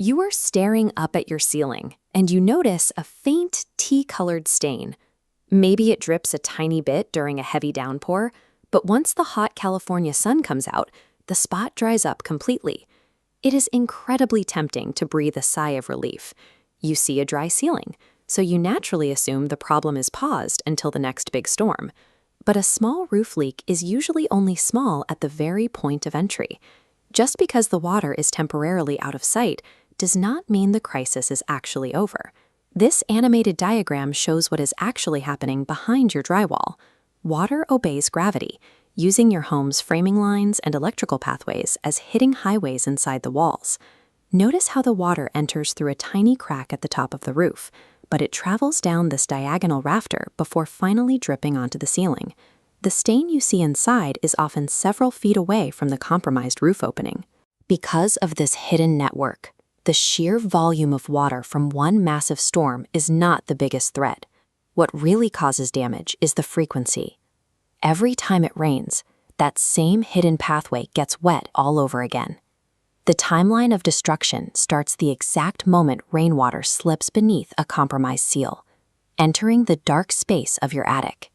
You are staring up at your ceiling, and you notice a faint tea-colored stain. Maybe it drips a tiny bit during a heavy downpour, but once the hot California sun comes out, the spot dries up completely. It is incredibly tempting to breathe a sigh of relief. You see a dry ceiling, so you naturally assume the problem is paused until the next big storm. But a small roof leak is usually only small at the very point of entry. Just because the water is temporarily out of sight does not mean the crisis is actually over. This animated diagram shows what is actually happening behind your drywall. Water obeys gravity, using your home's framing lines and electrical pathways as hidden highways inside the walls. Notice how the water enters through a tiny crack at the top of the roof, but it travels down this diagonal rafter before finally dripping onto the ceiling. The stain you see inside is often several feet away from the compromised roof opening. Because of this hidden network, the sheer volume of water from one massive storm is not the biggest threat. What really causes damage is the frequency. Every time it rains, that same hidden pathway gets wet all over again. The timeline of destruction starts the exact moment rainwater slips beneath a compromised seal, entering the dark space of your attic.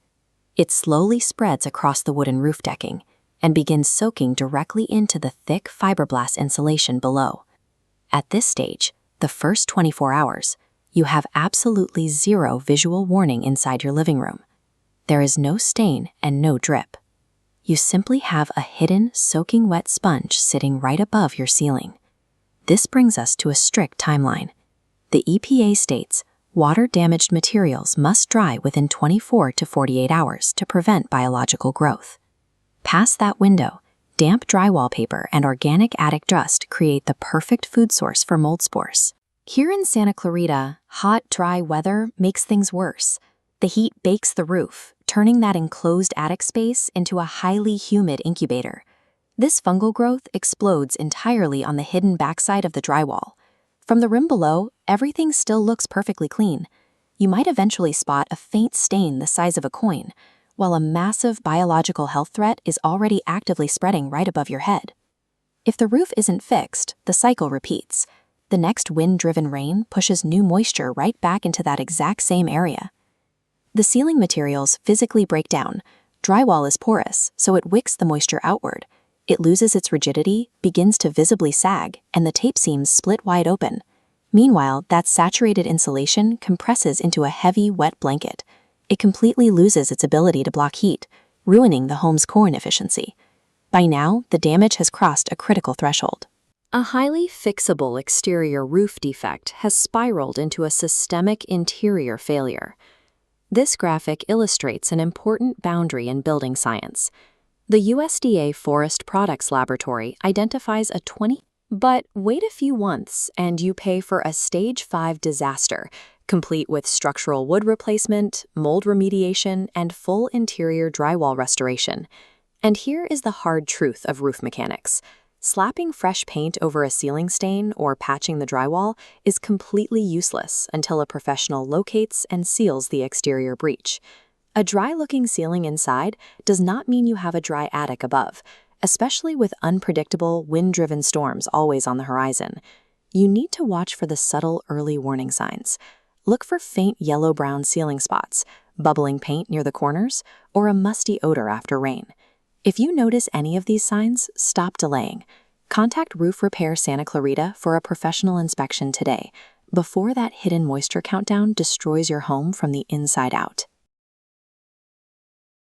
It slowly spreads across the wooden roof decking and begins soaking directly into the thick fiberglass insulation below. At this stage, the first 24 hours, you have absolutely zero visual warning inside your living room. There is no stain and no drip. You simply have a hidden, soaking wet sponge sitting right above your ceiling. This brings us to a strict timeline. The EPA states water-damaged materials must dry within 24 to 48 hours to prevent biological growth. Past that window, damp drywall paper and organic attic dust create the perfect food source for mold spores. Here in Santa Clarita, hot, dry weather makes things worse. The heat bakes the roof, turning that enclosed attic space into a highly humid incubator. This fungal growth explodes entirely on the hidden backside of the drywall. From the rim below, everything still looks perfectly clean. You might eventually spot a faint stain the size of a coin, while a massive biological health threat is already actively spreading right above your head. If the roof isn't fixed, the cycle repeats. The next wind-driven rain pushes new moisture right back into that exact same area. The ceiling materials physically break down. Drywall is porous, so it wicks the moisture outward. It loses its rigidity, begins to visibly sag, and the tape seams split wide open. Meanwhile, that saturated insulation compresses into a heavy, wet blanket. It completely loses its ability to block heat, ruining the home's core efficiency. By now, the damage has crossed a critical threshold. A highly fixable exterior roof defect has spiraled into a systemic interior failure. This graphic illustrates an important boundary in building science. The USDA Forest Products Laboratory identifies a 20. But wait a few months and you pay for a Stage 5 disaster, complete with structural wood replacement, mold remediation, and full interior drywall restoration. And here is the hard truth of roof mechanics. Slapping fresh paint over a ceiling stain or patching the drywall is completely useless until a professional locates and seals the exterior breach. A dry-looking ceiling inside does not mean you have a dry attic above, especially with unpredictable, wind-driven storms always on the horizon. You need to watch for the subtle early warning signs. Look for faint yellow-brown ceiling spots, bubbling paint near the corners, or a musty odor after rain. If you notice any of these signs, stop delaying. Contact Roof Repair Santa Clarita for a professional inspection today, before that hidden moisture countdown destroys your home from the inside out.